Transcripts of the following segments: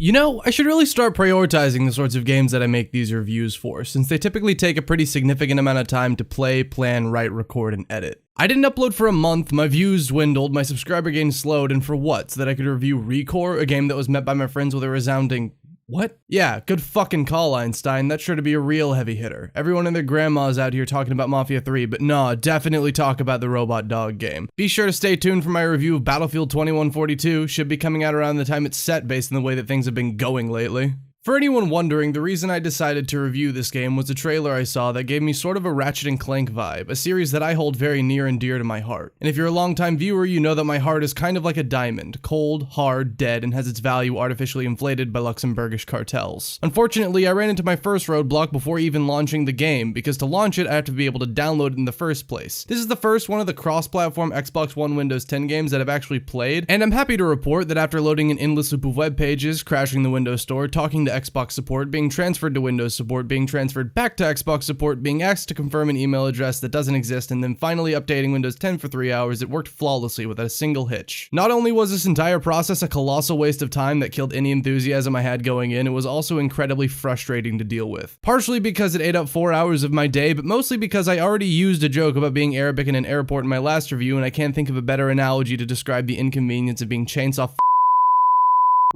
You know, I should really start prioritizing the sorts of games that I make these reviews for, since they typically take a pretty significant amount of time to play, plan, write, record, and edit. I didn't upload for a month, my views dwindled, my subscriber gain slowed, and for what? So that I could review ReCore, a game that was met by my friends with a resounding what? Yeah, good fucking call, Einstein. That's sure to be a real heavy hitter. Everyone and their grandma's out here talking about Mafia 3, but nah, definitely talk about the Robot Dog game. Be sure to stay tuned for my review of Battlefield 2142. Should be coming out around the time it's set based on the way that things have been going lately. For anyone wondering, the reason I decided to review this game was a trailer I saw that gave me sort of a Ratchet & Clank vibe, a series that I hold very near and dear to my heart. And if you're a longtime viewer, you know that my heart is kind of like a diamond, cold, hard, dead, and has its value artificially inflated by Luxembourgish cartels. Unfortunately, I ran into my first roadblock before even launching the game, because to launch it, I have to be able to download it in the first place. This is the first one of the cross-platform Xbox One Windows 10 games that I've actually played, and I'm happy to report that after loading an endless loop of web pages, crashing the Windows Store, talking to Xbox support, being transferred to Windows support, being transferred back to Xbox support, being asked to confirm an email address that doesn't exist, and then finally updating Windows 10 for 3 hours, it worked flawlessly without a single hitch. Not only was this entire process a colossal waste of time that killed any enthusiasm I had going in, it was also incredibly frustrating to deal with. Partially because it ate up 4 hours of my day, but mostly because I already used a joke about being Arabic in an airport in my last review, and I can't think of a better analogy to describe the inconvenience of being chainsaw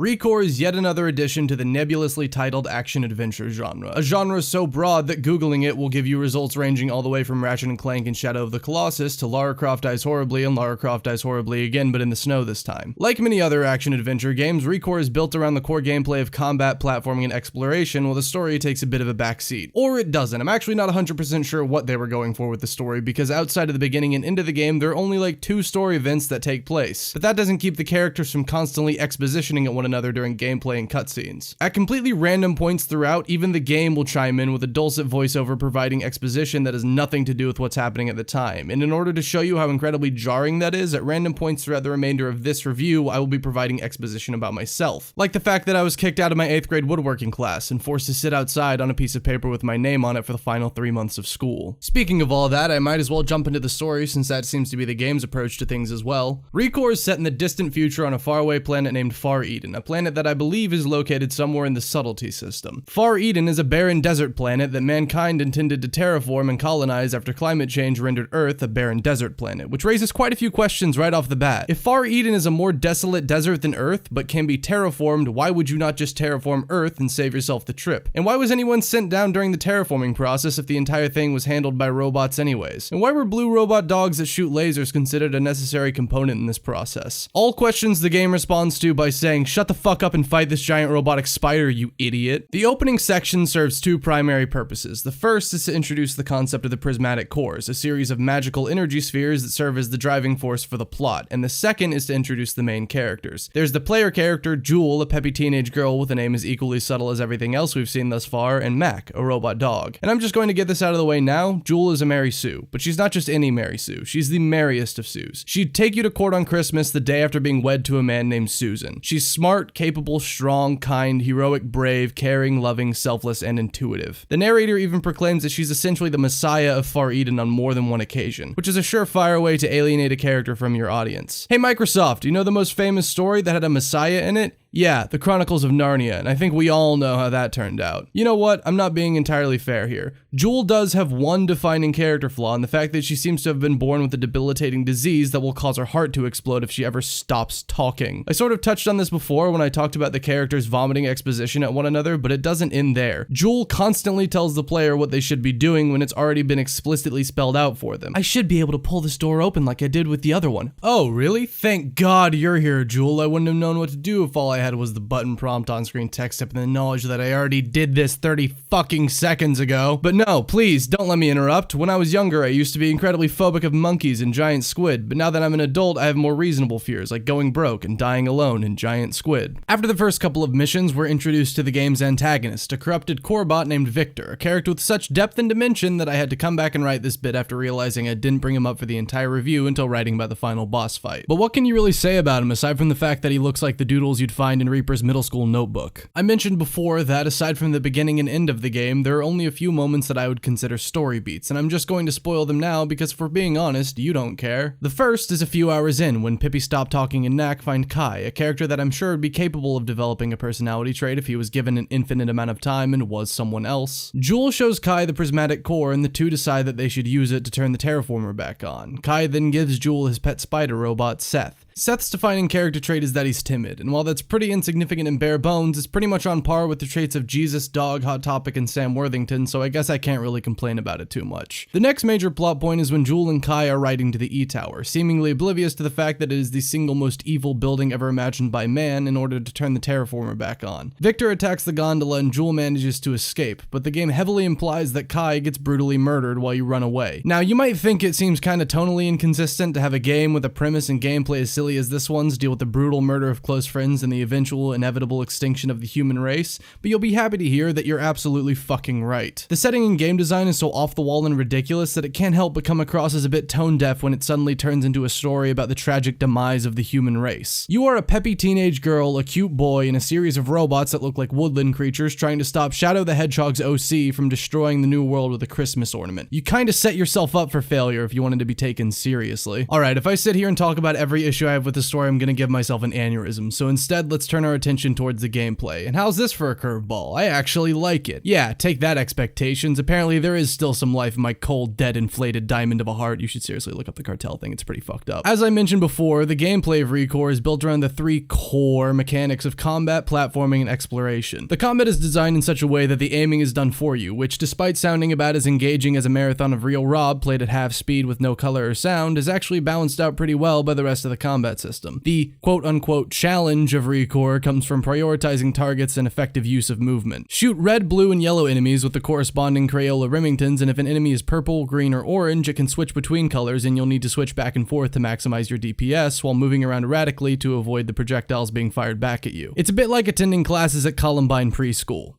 ReCore is yet another addition to the nebulously titled action-adventure genre, a genre so broad that Googling it will give you results ranging all the way from Ratchet & Clank and Shadow of the Colossus to Lara Croft Dies Horribly and Lara Croft Dies Horribly again, but in the snow this time. Like many other action-adventure games, ReCore is built around the core gameplay of combat, platforming, and exploration, while the story takes a bit of a backseat. Or it doesn't. I'm actually not 100% sure what they were going for with the story, because outside of the beginning and end of the game, there are only like 2 story events that take place. But that doesn't keep the characters from constantly expositioning at one another during gameplay and cutscenes. At completely random points throughout, even the game will chime in with a dulcet voiceover providing exposition that has nothing to do with what's happening at the time. And in order to show you how incredibly jarring that is, at random points throughout the remainder of this review, I will be providing exposition about myself. Like the fact that I was kicked out of my 8th grade woodworking class and forced to sit outside on a piece of paper with my name on it for the final 3 months of school. Speaking of all that, I might as well jump into the story since that seems to be the game's approach to things as well. ReCore is set in the distant future on a faraway planet named Far Eden, a planet that I believe is located somewhere in the Subtlety system. Far Eden is a barren desert planet that mankind intended to terraform and colonize after climate change rendered Earth a barren desert planet, which raises quite a few questions right off the bat. If Far Eden is a more desolate desert than Earth, but can be terraformed, why would you not just terraform Earth and save yourself the trip? And why was anyone sent down during the terraforming process if the entire thing was handled by robots anyways? And why were blue robot dogs that shoot lasers considered a necessary component in this process? All questions the game responds to by saying, "Shut the fuck up and fight this giant robotic spider, you idiot." The opening section serves 2 primary purposes. The first is to introduce the concept of the prismatic cores, a series of magical energy spheres that serve as the driving force for the plot, and the second is to introduce the main characters. There's the player character, Jewel, a peppy teenage girl with a name as equally subtle as everything else we've seen thus far, and Mac, a robot dog. And I'm just going to get this out of the way now, Jewel is a Mary Sue, but she's not just any Mary Sue, she's the merriest of Sues. She'd take you to court on Christmas the day after being wed to a man named Susan. She's smart, capable, strong, kind, heroic, brave, caring, loving, selfless, and intuitive. The narrator even proclaims that she's essentially the messiah of Far Eden on more than one occasion, which is a surefire way to alienate a character from your audience. Hey Microsoft, do you know the most famous story that had a messiah in it? Yeah, the Chronicles of Narnia, and I think we all know how that turned out. You know what? I'm not being entirely fair here. Jewel does have one defining character flaw, and the fact that she seems to have been born with a debilitating disease that will cause her heart to explode if she ever stops talking. I sort of touched on this before when I talked about the characters vomiting exposition at one another, but it doesn't end there. Jewel constantly tells the player what they should be doing when it's already been explicitly spelled out for them. I should be able to pull this door open like I did with the other one. Oh, really? Thank God you're here, Jewel. I wouldn't have known what to do if all I had was the button prompt on-screen text up and the knowledge that I already did this 30 fucking seconds ago. But no, please, don't let me interrupt. When I was younger, I used to be incredibly phobic of monkeys and giant squid, but now that I'm an adult, I have more reasonable fears, like going broke and dying alone in giant squid. After the first couple of missions, we're introduced to the game's antagonist, a corrupted corebot named Victor, a character with such depth and dimension that I had to come back and write this bit after realizing I didn't bring him up for the entire review until writing about the final boss fight. But what can you really say about him aside from the fact that he looks like the doodles you'd find find in Reaper's middle school notebook. I mentioned before that aside from the beginning and end of the game, there are only a few moments that I would consider story beats, and I'm just going to spoil them now because if we're being honest, you don't care. The first is a few hours in when Pippi Stop Talking and Knack find Kai, a character that I'm sure would be capable of developing a personality trait if he was given an infinite amount of time and was someone else. Jewel shows Kai the prismatic core and the two decide that they should use it to turn the terraformer back on. Kai then gives Jewel his pet spider robot, Seth. Seth's defining character trait is that he's timid, and while that's pretty insignificant and bare bones, it's pretty much on par with the traits of Jesus, Dog, Hot Topic, and Sam Worthington, so I guess I can't really complain about it too much. The next major plot point is when Jewel and Kai are riding to the E-Tower, seemingly oblivious to the fact that it is the single most evil building ever imagined by man in order to turn the terraformer back on. Victor attacks the gondola and Jewel manages to escape, but the game heavily implies that Kai gets brutally murdered while you run away. Now, you might think it seems kinda tonally inconsistent to have a game with a premise and gameplay as silly as this one's deal with the brutal murder of close friends and the eventual inevitable extinction of the human race, but you'll be happy to hear that you're absolutely fucking right. The setting and game design is so off the wall and ridiculous that it can't help but come across as a bit tone deaf when it suddenly turns into a story about the tragic demise of the human race. You are a peppy teenage girl, a cute boy, and a series of robots that look like woodland creatures trying to stop Shadow the Hedgehog's OC from destroying the new world with a Christmas ornament. You kinda set yourself up for failure if you wanted to be taken seriously. Alright, if I sit here and talk about every issue I have with the story, I'm gonna give myself an aneurysm, so instead let's turn our attention towards the gameplay. And how's this for a curveball? I actually like it. Yeah, take that expectations. Apparently there is still some life in my cold, dead, inflated diamond of a heart. You should seriously look up the cartel thing, it's pretty fucked up. As I mentioned before, the gameplay of ReCore is built around the three core mechanics of combat, platforming, and exploration. The combat is designed in such a way that the aiming is done for you, which despite sounding about as engaging as a marathon of Real Rob played at half speed with no color or sound, is actually balanced out pretty well by the rest of the combat system. The quote-unquote challenge of ReCore comes from prioritizing targets and effective use of movement. Shoot red, blue, and yellow enemies with the corresponding Crayola Remingtons, and if an enemy is purple, green, or orange, it can switch between colors and you'll need to switch back and forth to maximize your DPS while moving around erratically to avoid the projectiles being fired back at you. It's a bit like attending classes at Columbine Preschool.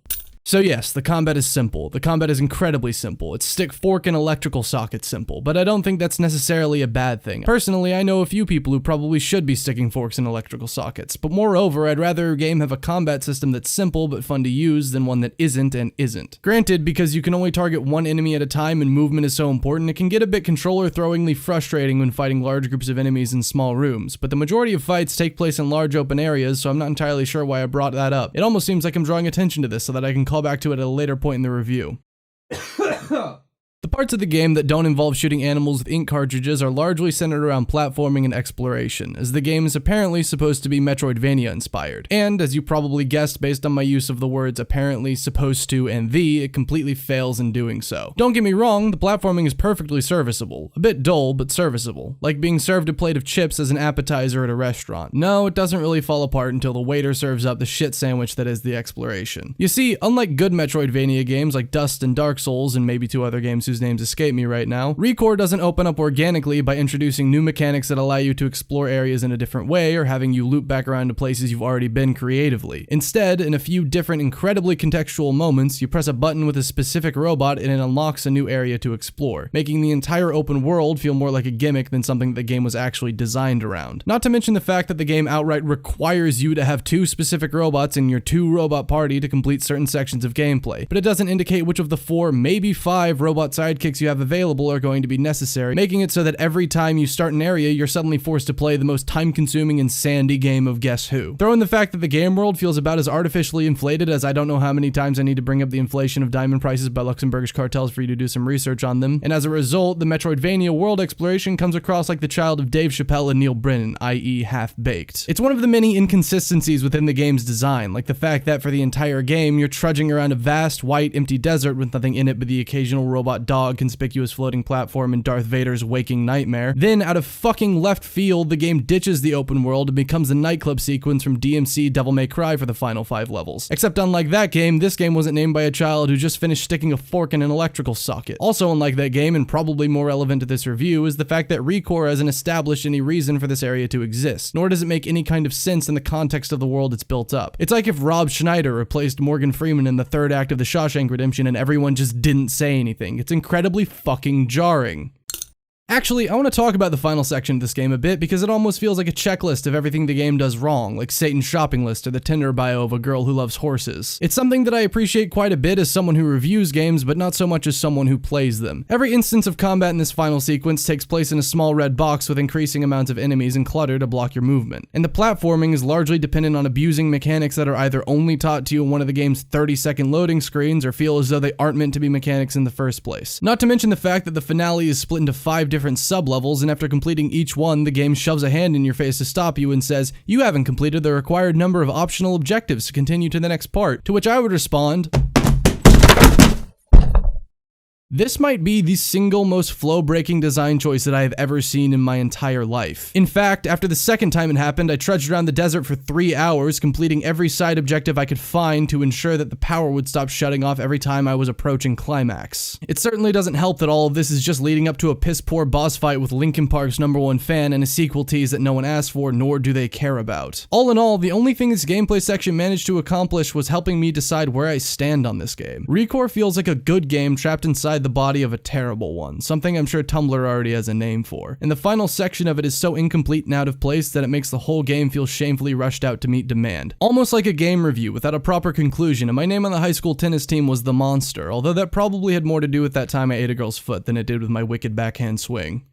So yes, the combat is simple. The combat is incredibly simple. It's stick, fork, and electrical socket simple, but I don't think that's necessarily a bad thing. Personally, I know a few people who probably should be sticking forks in electrical sockets, but moreover, I'd rather a game have a combat system that's simple but fun to use than one that isn't and isn't. Granted, because you can only target one enemy at a time and movement is so important, it can get a bit controller-throwingly frustrating when fighting large groups of enemies in small rooms, but the majority of fights take place in large open areas, so I'm not entirely sure why I brought that up. It almost seems like I'm drawing attention to this so that I can call back to it at a later point in the review. The parts of the game that don't involve shooting animals with ink cartridges are largely centered around platforming and exploration, as the game is apparently supposed to be Metroidvania inspired. And, as you probably guessed based on my use of the words apparently, supposed to, and it completely fails in doing so. Don't get me wrong, the platforming is perfectly serviceable. A bit dull, but serviceable. Like being served a plate of chips as an appetizer at a restaurant. No, it doesn't really fall apart until the waiter serves up the shit sandwich that is the exploration. You see, unlike good Metroidvania games like Dust and Dark Souls and maybe two other games whose names escape me right now, ReCore doesn't open up organically by introducing new mechanics that allow you to explore areas in a different way or having you loop back around to places you've already been creatively. Instead, in a few different incredibly contextual moments, you press a button with a specific robot and it unlocks a new area to explore, making the entire open world feel more like a gimmick than something the game was actually designed around. Not to mention the fact that the game outright requires you to have two specific robots in your two-robot party to complete certain sections of gameplay, but it doesn't indicate which of the 4, maybe 5 robot sidekicks you have available are going to be necessary, making it so that every time you start an area, you're suddenly forced to play the most time-consuming and sandy game of Guess Who. Throw in the fact that the game world feels about as artificially inflated as I don't know how many times I need to bring up the inflation of diamond prices by Luxembourgish cartels for you to do some research on them, and as a result, the Metroidvania world exploration comes across like the child of Dave Chappelle and Neil Brennan, i.e. half-baked. It's one of the many inconsistencies within the game's design, like the fact that for the entire game, you're trudging around a vast, white, empty desert with nothing in it but the occasional robot dog, conspicuous floating platform, and Darth Vader's waking nightmare. Then, out of fucking left field, the game ditches the open world and becomes a nightclub sequence from DMC Devil May Cry for the final 5 levels. Except unlike that game, this game wasn't named by a child who just finished sticking a fork in an electrical socket. Also unlike that game, and probably more relevant to this review, is the fact that ReCore hasn't established any reason for this area to exist, nor does it make any kind of sense in the context of the world it's built up. It's like if Rob Schneider replaced Morgan Freeman in the third act of The Shawshank Redemption and everyone just didn't say anything. It's incredibly fucking jarring. Actually, I want to talk about the final section of this game a bit because it almost feels like a checklist of everything the game does wrong, like Satan's shopping list or the Tinder bio of a girl who loves horses. It's something that I appreciate quite a bit as someone who reviews games, but not so much as someone who plays them. Every instance of combat in this final sequence takes place in a small red box with increasing amounts of enemies and clutter to block your movement. And the platforming is largely dependent on abusing mechanics that are either only taught to you in one of the game's 30-second loading screens or feel as though they aren't meant to be mechanics in the first place. Not to mention the fact that the finale is split into 5 different sub-levels, and after completing each one, the game shoves a hand in your face to stop you and says, "You haven't completed the required number of optional objectives to continue to the next part," to which I would respond, this might be the single most flow-breaking design choice that I have ever seen in my entire life. In fact, after the second time it happened, I trudged around the desert for 3 hours, completing every side objective I could find to ensure that the power would stop shutting off every time I was approaching climax. It certainly doesn't help that all of this is just leading up to a piss-poor boss fight with Linkin Park's #1 fan and a sequel tease that no one asked for, nor do they care about. All in all, the only thing this gameplay section managed to accomplish was helping me decide where I stand on this game. ReCore feels like a good game trapped inside the body of a terrible one, something I'm sure Tumblr already has a name for. And the final section of it is so incomplete and out of place that it makes the whole game feel shamefully rushed out to meet demand. Almost like a game review without a proper conclusion, and my name on the high school tennis team was The Monster, although that probably had more to do with that time I ate a girl's foot than it did with my wicked backhand swing.